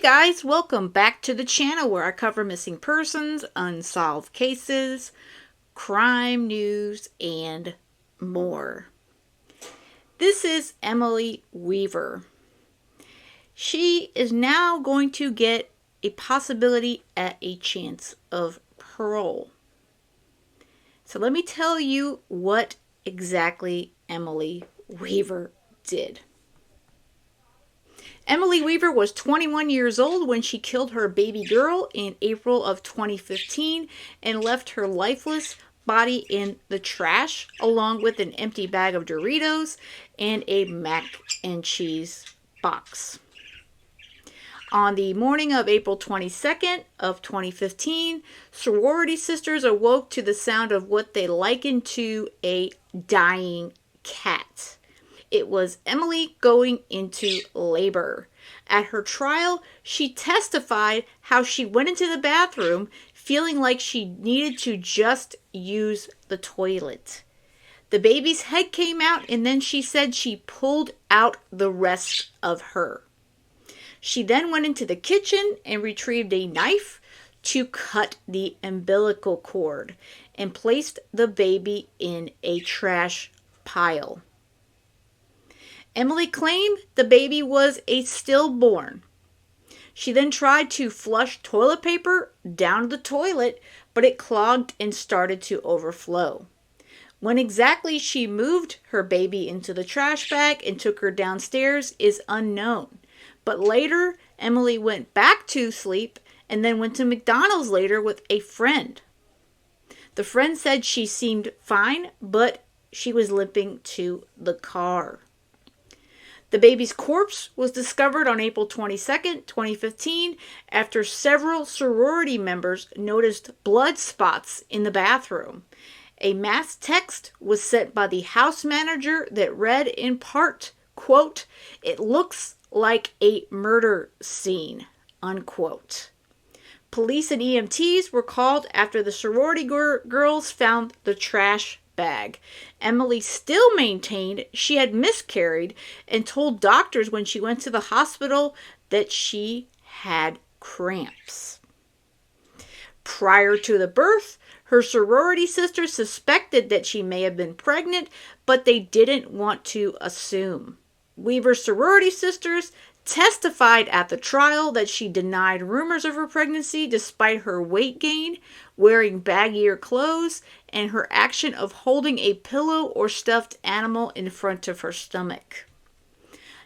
Guys, welcome back to the channel where I cover missing persons, unsolved cases, crime news, and more. This is Emilie Weaver. She is now going to get a possibility at a chance of parole. So let me tell you what exactly Emilie Weaver did. Emilie Weaver was 21 years old when she killed her baby girl in April of 2015 and left her lifeless body in the trash along with an empty bag of Doritos and a mac and cheese box. On the morning of April 22nd of 2015, Sorority Sisters awoke to the sound of what they likened to a dying cat. It was Emilie going into labor. At her trial, she testified how she went into the bathroom feeling like she needed to just use the toilet. The baby's head came out and then she said she pulled out the rest of her. She then went into the kitchen and retrieved a knife to cut the umbilical cord and placed the baby in a trash pile. Emilie claimed the baby was a stillborn. She then tried to flush toilet paper down the toilet, but it clogged and started to overflow. When exactly she moved her baby into the trash bag and took her downstairs is unknown. But later, Emilie went back to sleep and then went to McDonald's later with a friend. The friend said she seemed fine, but she was limping to the car. The baby's corpse was discovered on April 22nd, 2015, after several sorority members noticed blood spots in the bathroom. A mass text was sent by the house manager that read in part, quote, "It looks like a murder scene," unquote. Police and EMTs were called after the sorority girls found the trash bag. Emilie still maintained she had miscarried and told doctors when she went to the hospital that she had cramps. Prior to the birth, her sorority sisters suspected that she may have been pregnant, but they didn't want to assume. Weaver's sorority sisters testified at the trial that she denied rumors of her pregnancy despite her weight gain, wearing baggier clothes, and her action of holding a pillow or stuffed animal in front of her stomach.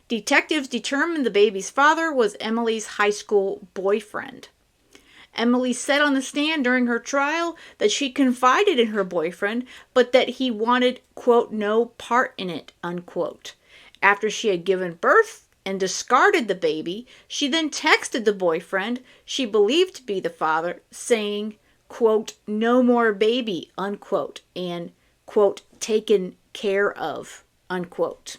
Detectives determined the baby's father was Emilie's high school boyfriend. Emilie said on the stand during her trial that she confided in her boyfriend, but that he wanted, quote, "no part in it," unquote. After she had given birth and discarded the baby, she then texted the boyfriend she believed to be the father, saying, quote, "no more baby," unquote, and, quote, "taken care of," unquote.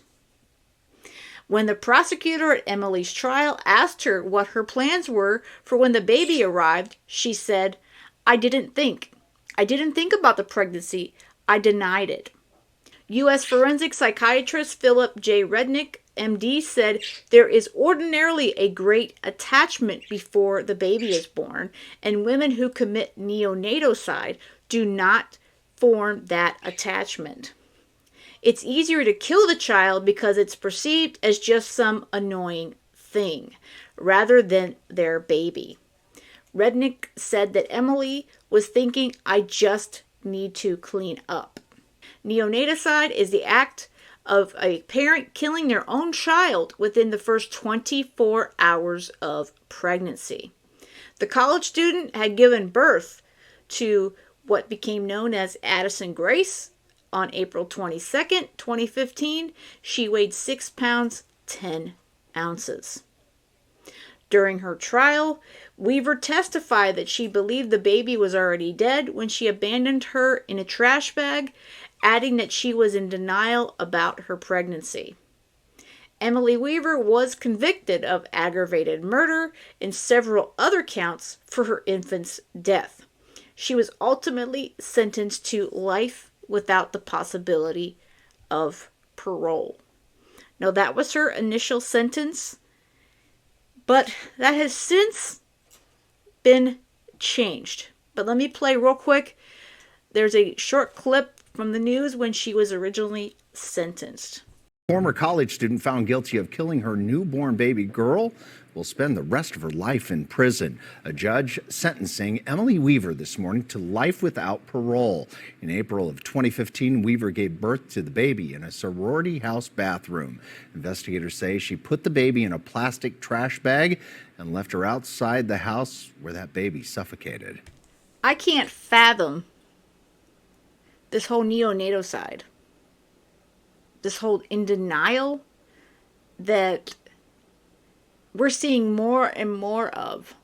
When the prosecutor at Emilie's trial asked her what her plans were for when the baby arrived, she said, I didn't think about the pregnancy. I denied it." U.S. forensic psychiatrist Philip J. Rednick, MD, said there is ordinarily a great attachment before the baby is born, and women who commit neonatocide do not form that attachment. It's easier to kill the child because it's perceived as just some annoying thing, rather than their baby. Rednick said that Emilie was thinking, I just need to clean up. Neonatocide is the act of a parent killing their own child within the first 24 hours of pregnancy. The college student had given birth to what became known as Addison Grace on April 22nd, 2015. She weighed 6 pounds, 10 ounces. During her trial, Weaver testified that she believed the baby was already dead when she abandoned her in a trash bag, adding that she was in denial about her pregnancy. Emilie Weaver was convicted of aggravated murder and several other counts for her infant's death. She was ultimately sentenced to life without the possibility of parole. Now, that was her initial sentence, But that has since been changed. But let me play real quick. There's a short clip from the news when she was originally sentenced. Former college student found guilty of killing her newborn baby girl will spend the rest of her life in prison. A judge sentencing Emilie Weaver this morning to life without parole. In April of 2015, Weaver gave birth to the baby in a sorority house bathroom. Investigators say she put the baby in a plastic trash bag and left her outside the house where that baby suffocated. I can't fathom this whole neonatal side. This whole in denial that we're seeing more and more of.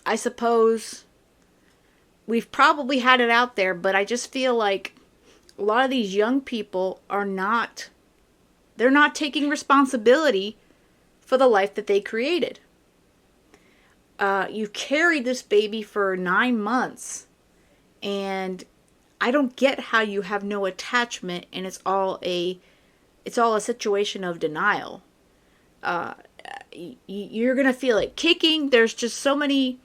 I suppose we've probably had it out there, but I just feel like a lot of these young people they're not taking responsibility for the life that they created. You've carried this baby for 9 months, and I don't get how you have no attachment and it's all a situation of denial. You're gonna feel it kicking. There's just so many.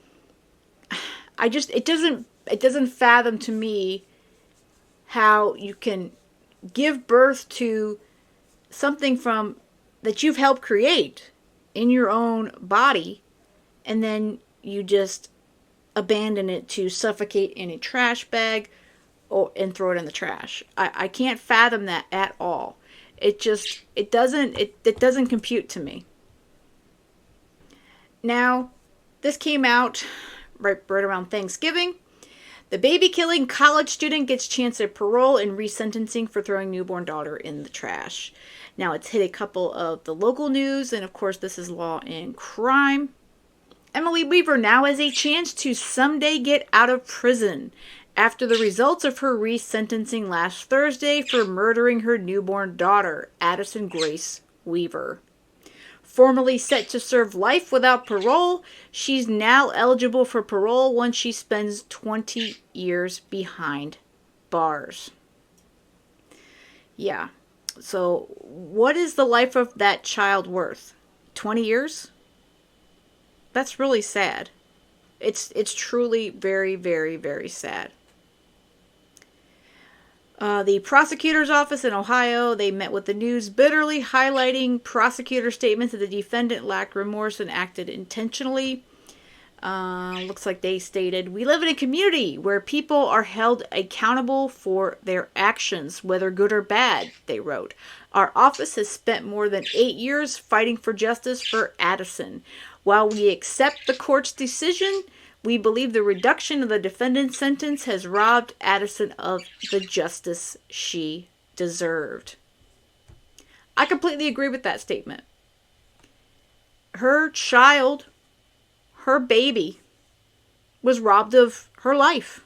It doesn't fathom to me how you can give birth to something from that you've helped create in your own body, and then you just abandon it to suffocate in a trash bag and throw it in the trash. I can't fathom that at all. It doesn't compute to me. Now, this came out right around Thanksgiving. The baby-killing college student gets chance at parole and resentencing for throwing newborn daughter in the trash. Now, it's hit a couple of the local news, and of course, this is Law and Crime. Emilie Weaver now has a chance to someday get out of prison after the results of her resentencing last Thursday for murdering her newborn daughter, Addison Grace Weaver. Formerly set to serve life without parole, she's now eligible for parole once she spends 20 years behind bars. Yeah. So, what is the life of that child worth? 20 years? That's really sad. It's truly very, very, very sad. The prosecutor's office in Ohio, they met with the news bitterly, highlighting prosecutor statements that the defendant lacked remorse and acted intentionally. Looks like they stated, "We live in a community where people are held accountable for their actions, whether good or bad," they wrote. "Our office has spent more than 8 years fighting for justice for Addison. While we accept the court's decision, we believe the reduction of the defendant's sentence has robbed Addison of the justice she deserved." I completely agree with that statement. Her child, her baby, was robbed of her life.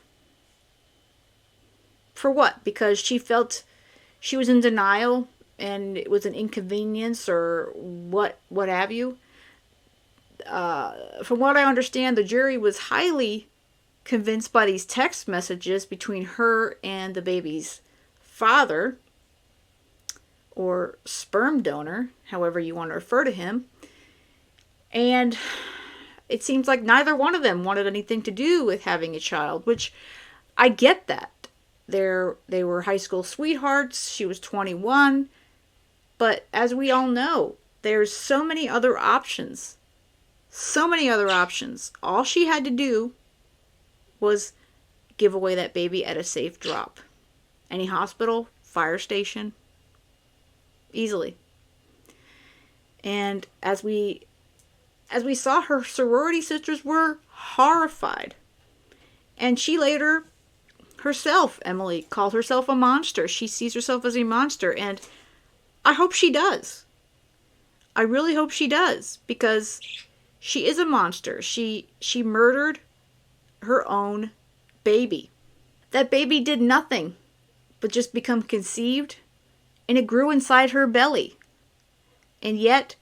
For what? Because she felt she was in denial and it was an inconvenience or what have you. From what I understand, the jury was highly convinced by these text messages between her and the baby's father, or sperm donor, however you want to refer to him. And it seems like neither one of them wanted anything to do with having a child, which I get that. They were high school sweethearts. She was 21. But as we all know, there's so many other options. So many other options. All she had to do was give away that baby at a safe drop. Any hospital, fire station, easily. And as we saw, her sorority sisters were horrified. And she later, herself, Emilie, called herself a monster. She sees herself as a monster. And I hope she does. I really hope she does. Because she is a monster. She murdered her own baby. That baby did nothing but just become conceived, and it grew inside her belly. And yet,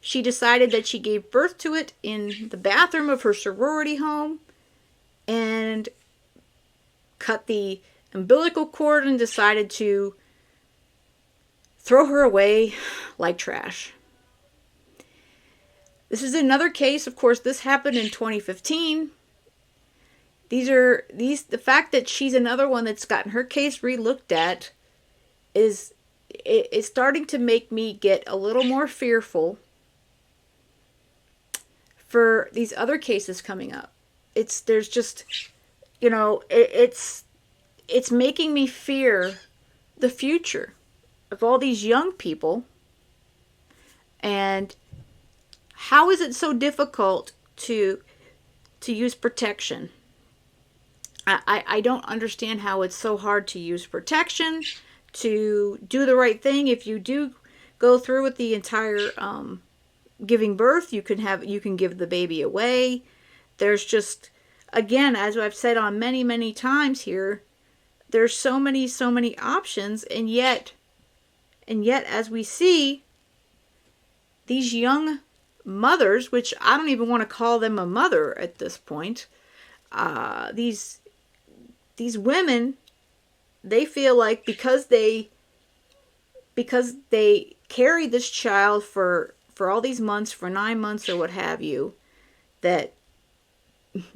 she decided that she gave birth to it in the bathroom of her sorority home and cut the umbilical cord and decided to throw her away like trash. This is another case. Of course, this happened in 2015. The fact that she's another one that's gotten her case re-looked at is starting to make me get a little more fearful for these other cases coming up. There's just, it's making me fear the future of all these young people. And how is it so difficult to use protection? I don't understand how it's so hard to use protection, to do the right thing. If you do go through with the entire giving birth, you can give the baby away. There's just, again, as I've said on many times here, there's so many options, and yet as we see, these young mothers, which I don't even want to call them a mother at this point, these women, they feel like because they carried this child for all these months, for 9 months or what have you, that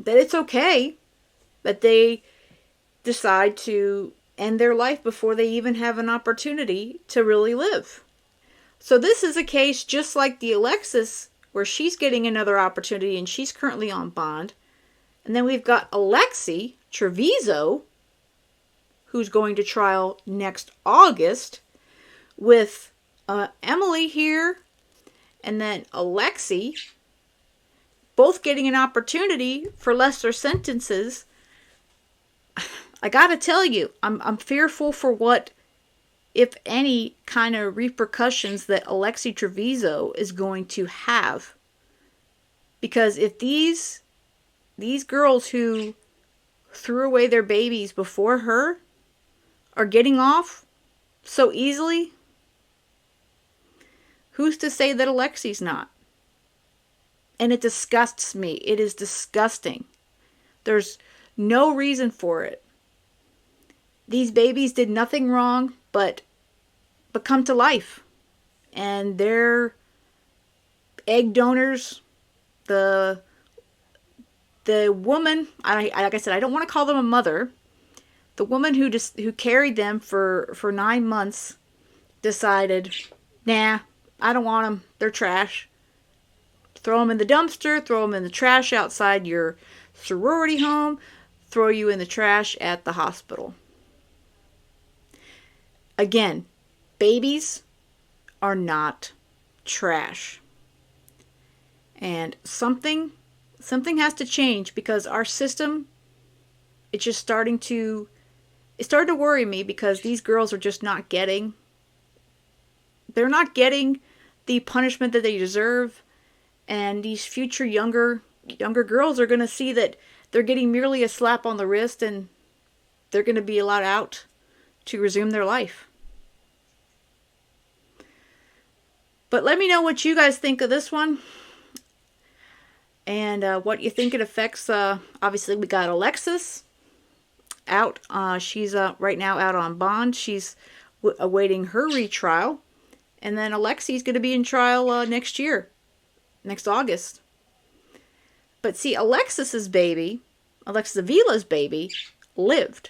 it's okay, that they decide to end their life before they even have an opportunity to really live. So this is a case just like the Alexis, where she's getting another opportunity and she's currently on bond. And then we've got Alexi Treviso, who's going to trial next August, with Emily here, and then Alexi, both getting an opportunity for lesser sentences. I gotta tell you, I'm fearful for what, if any, kind of repercussions that Alexi Treviso is going to have. Because if these girls who threw away their babies before her are getting off so easily, who's to say that Alexi's not? And it disgusts me. It is disgusting. There's no reason for it. These babies did nothing wrong but come to life. And they're egg donors. The woman, like I said, I don't want to call them a mother. The woman who carried them for 9 months decided, nah, I don't want them. They're trash. Throw them in the dumpster, throw them in the trash outside your sorority home, throw you in the trash at the hospital. Again, babies are not trash. And something has to change, because our system, it's just starting to worry me, because these girls are just not getting the punishment that they deserve. And these future younger girls are going to see that they're getting merely a slap on the wrist, and they're going to be allowed out to resume their life. But let me know what you guys think of this one, and what you think it affects. Obviously, we got Alexis out. She's right now out on bond. She's awaiting her retrial. And then Alexi's going to be in trial next year, next August. But see, Alexis Avila's baby, lived.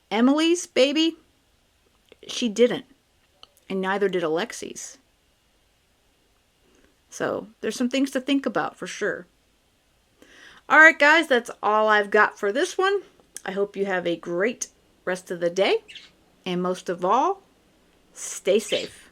Emily's baby, she didn't. And neither did Alexi's. So there's some things to think about for sure. Alright guys, that's all I've got for this one. I hope you have a great rest of the day. And most of all, stay safe.